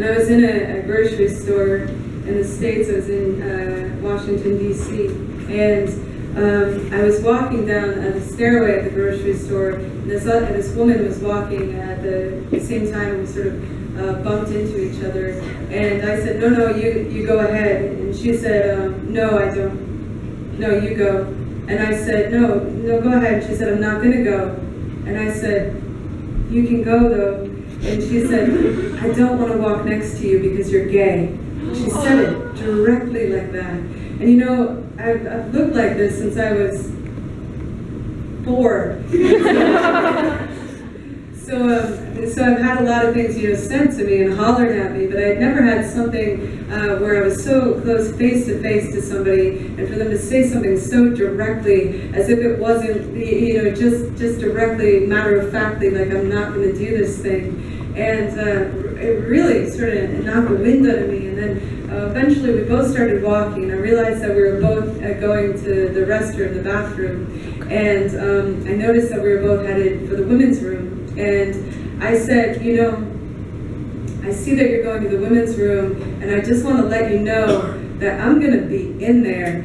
And I was in a grocery store in the States. I was in Washington, D.C. And I was walking down the stairway at the grocery store, and this woman was walking at the same time. We sort of bumped into each other. And I said, no, you go ahead. And she said, no, I don't. No, you go. And I said, no, go ahead. She said, I'm not going to go. And I said, you can go, though. And she said, I don't want to walk next to you because you're gay. She said it directly like that. And you know, I've looked like this since I was 4. So I've had a lot of things, said to me and hollered at me, but I'd never had something where I was so close face to face to somebody, and for them to say something so directly, as if it wasn't, just directly, matter-of-factly, like I'm not going to do this thing. And it really sort of knocked the wind out of me. And then eventually we both started walking, and I realized that we were both going to the restroom, the bathroom. And I noticed that we were both headed for the women's room. And I said, I see that you're going to the women's room, and I just want to let you know that I'm going to be in there.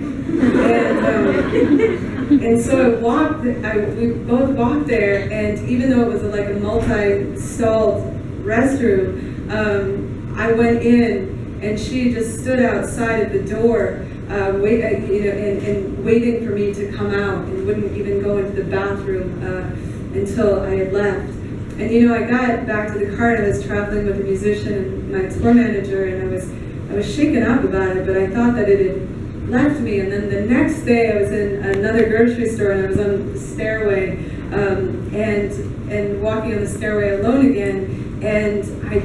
And so we both walked there, and even though it was like a multi-stalled restroom, I went in, and she just stood outside of the door, and waiting for me to come out, and wouldn't even go into the bathroom until I had left. And I got back to the car, and I was traveling with a musician and my tour manager, and I was shaken up about it, but I thought that it had left me. And then the next day I was in another grocery store, and I was on the stairway, and walking on the stairway alone again, and I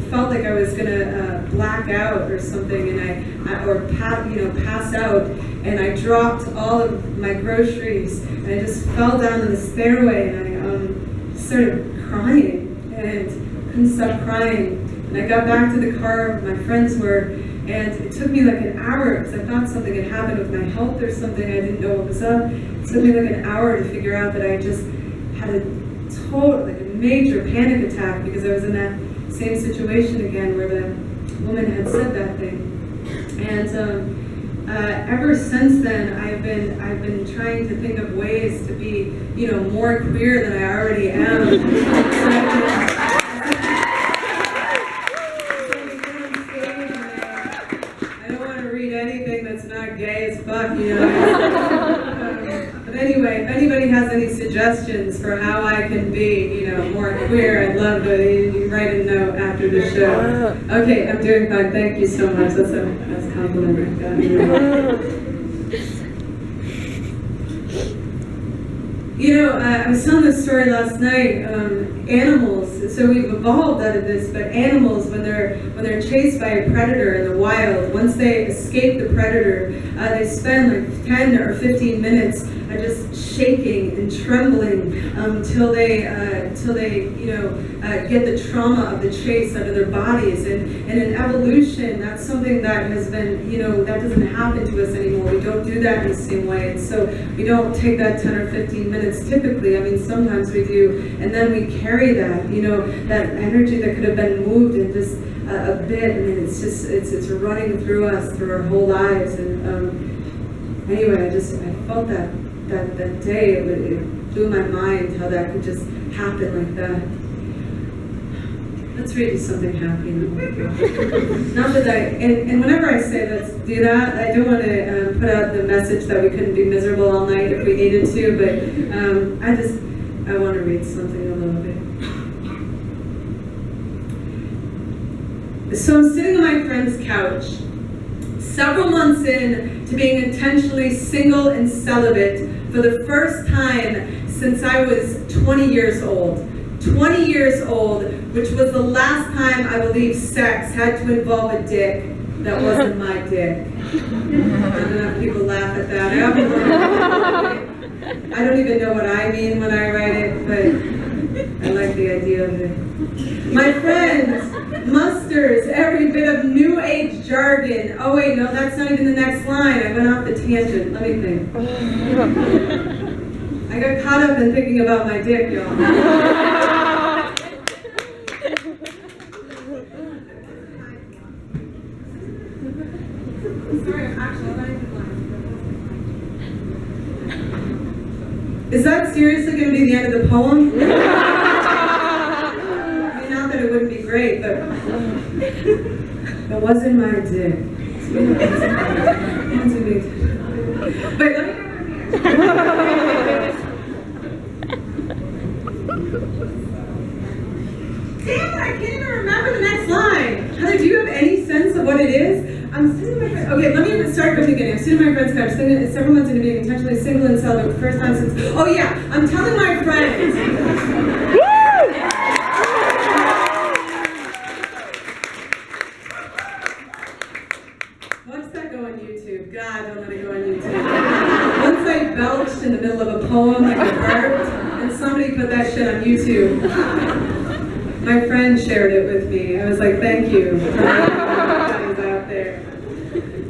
felt like I was gonna black out or something, and or pass out, and I dropped all of my groceries, and I just fell down in the stairway, and I started crying and couldn't stop crying. And I got back to the car where my friends were, and it took me like an hour, because I thought something had happened with my health or something. I didn't know what was up. It took me like an hour to figure out that I just had a major panic attack, because I was in that same situation again where the woman had said that thing. And ever since then, I've been trying to think of ways to be, more queer than I already am. I don't want to read anything that's not gay as fuck, But anyway, if anybody has any suggestions for how I can be, more queer, I'd love to write a note after the show. Okay, I'm doing fine. Thank you so much. That's a compliment. I was telling this story last night. Animals. So we've evolved out of this, but animals, when they're chased by a predator in the wild, once they escape the predator, they spend like 10 or 15 minutes just shaking and trembling till they get the trauma of the chase out of their bodies. And in evolution, that's something that has been, that doesn't happen to us anymore. We don't do that in the same way. And so we don't take that 10 or 15 minutes typically. I mean, sometimes we do. And then we carry that, that energy that could have been moved in just a bit. I mean, it's running through us, through our whole lives. And anyway, I felt that day, it blew my mind how that could just happen like that. Let's read you something happy now. Not that and whenever I say let's do that, I don't want to put out the message that we couldn't be miserable all night if we needed to, but I want to read something a little bit. So I'm sitting on my friend's couch, several months in to being intentionally single and celibate for the first time since I was 20 years old. 20 years old, which was the last time I believe sex had to involve a dick that wasn't my dick. Not enough people laugh at that. I don't even know what I mean when I write it, but I like the idea of it. My friends musters every bit of new age jargon. Oh wait, no, that's not even the next line. I went off the tangent. Let me think. I got caught up in thinking about my dick, y'all. Sorry, I'm actually not even lying. Is that seriously going to be the end of the poem? I mean, not that it wouldn't be great, but that wasn't my dick. Wait, let me. Damn it, I can't even remember the next line. Heather, do you have any sense of what it is? I'm sitting with my friend. Okay, let me start from the beginning. I'm sitting with my friend's couch, several months into being intentionally single and celibate for the first time since. Oh yeah, I'm telling my friends. Watch that go on YouTube. God, don't let it go on YouTube. Once I belched in the middle of a poem like a bird, and somebody put that shit on YouTube. My friend shared it with me. I was like, thank you. Everybody's out there.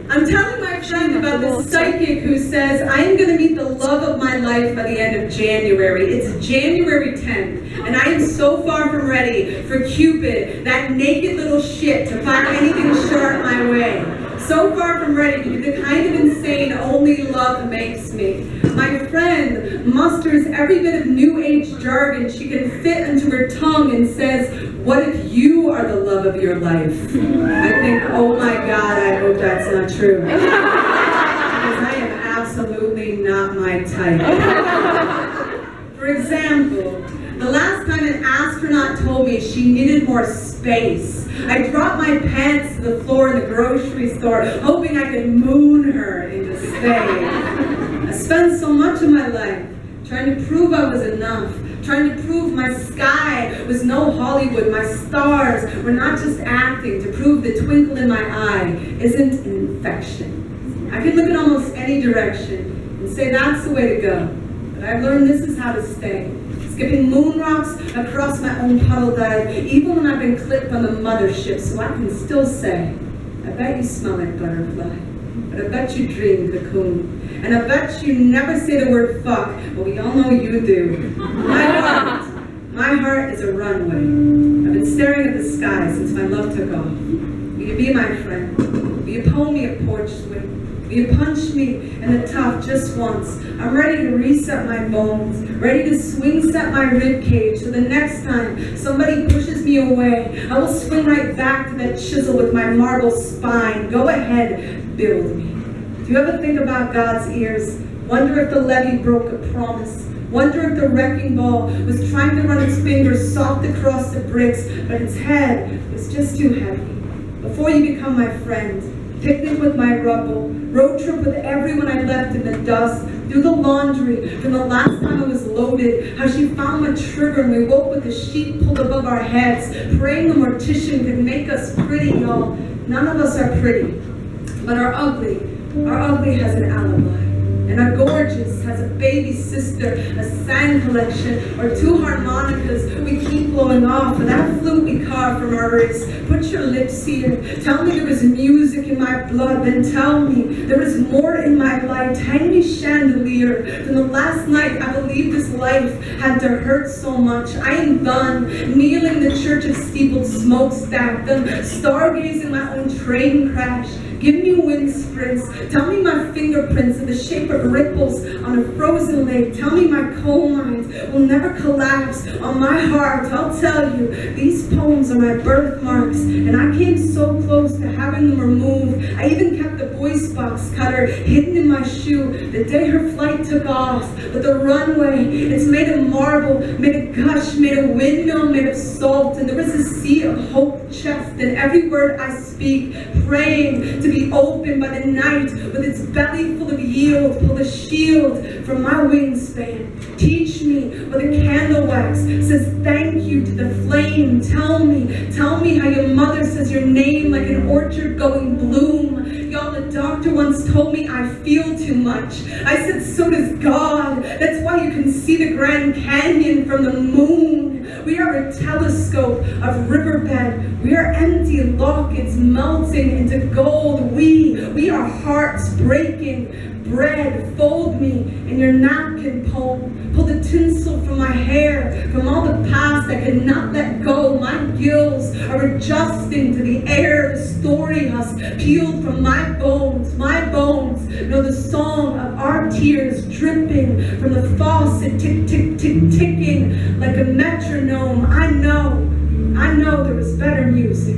I'm telling my friend about this psychic who says, I am going to meet the love of my life by the end of January. It's January 10th, and I am so far from ready for Cupid, that naked little shit, to fire anything short my way. So far from ready to be the kind of insane only love makes me. My friend musters every bit of new age jargon she can fit into her tongue and says, what if you are the love of your life? I think, oh my God, I hope that's not true. Because I am absolutely not my type. For example, the last time an astronaut told me she needed more space, I dropped my pants to the floor in the grocery store, hoping I could moon her into space. I spent so much of my life trying to prove I was enough, trying to prove my sky was no Hollywood, my stars were not just acting, to prove the twinkle in my eye isn't an infection. I can look in almost any direction and say that's the way to go, but I've learned this is how to stay. Skipping moon rocks across my own puddle dive, even when I've been clipped on the mothership, so I can still say, I bet you smell like butterfly, but I bet you dream cocoon, and I bet you never say the word fuck, but we all know you do. My heart is a runway. I've been staring at the sky since my love took off. Will you be my friend? Will you pull me a porch swing? Will you punch me in the top just once? I'm ready to reset my bones, ready to swing set my rib cage, so the next time somebody pushes me away, I will swing right back to that chisel with my marble spine. Go ahead, build me. Do you ever think about God's ears? Wonder if the levee broke a promise? Wonder if the wrecking ball was trying to run its fingers soft across the bricks, but its head was just too heavy? Before you become my friend, picnic with my rubble, road trip with everyone I left in the dust, do the laundry from the last time I was loaded, how she found my trigger and we woke with the sheet pulled above our heads, praying the mortician could make us pretty, y'all. None of us are pretty, but our ugly has an alibi. And our gorgeous has a baby sister, a sand collection, or two harmonicas we keep blowing off, or that flute we carve from our wrists. Put your lips here. Tell me there is music in my blood. Then tell me there is more in my light. Hang me chandelier. From the last night I believed this life had to hurt so much. I am done kneeling in the church of steepled smokestack, done stargazing my own train crash. Give me wind sprints. Tell me my fingerprints in the shape of ripples on a frozen lake. Tell me my coal mines will never collapse on my heart. I'll tell you, these poems are my birthmarks, and I came so close to having them removed. I even kept the voice box cutter hidden in my shoe the day her flight took off. But the runway, it's made of marble, made of gush, made of windmill, made of salt, and there is a sea of hope chest in every word I speak, praying to be open by the night with its belly full of yield. Pull the shield from my wingspan. Teach me where the candle wax says thank you to the flame. Tell me how your mother says your name like an orchard going bloom. Y'all, the doctor once told me I feel too much. I said, so does God. That's why you can see the Grand Canyon from the moon. We are a telescope of riverbed. We are empty lockets melting into gold. We are hearts breaking bread. Fold me in your napkin poem. Pull the tinsel from my hair, from all the past I could not let go. My gills are adjusting to the air. The story has peeled from my bones. My bones know the song of our tears dripping from the faucet, tick, tick, tick, ticking like a metronome. I know there was better music,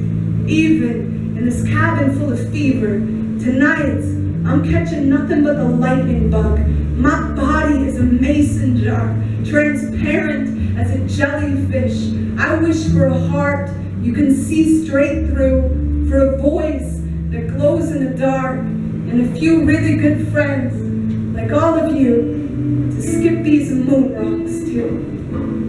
even in this cabin full of fever. Tonight, I'm catching nothing but the lightning bug. My body is a mason jar, transparent as a jellyfish. I wish for a heart you can see straight through, for a voice that glows in the dark, and a few really good friends, like all of you, to skip these moon rocks too.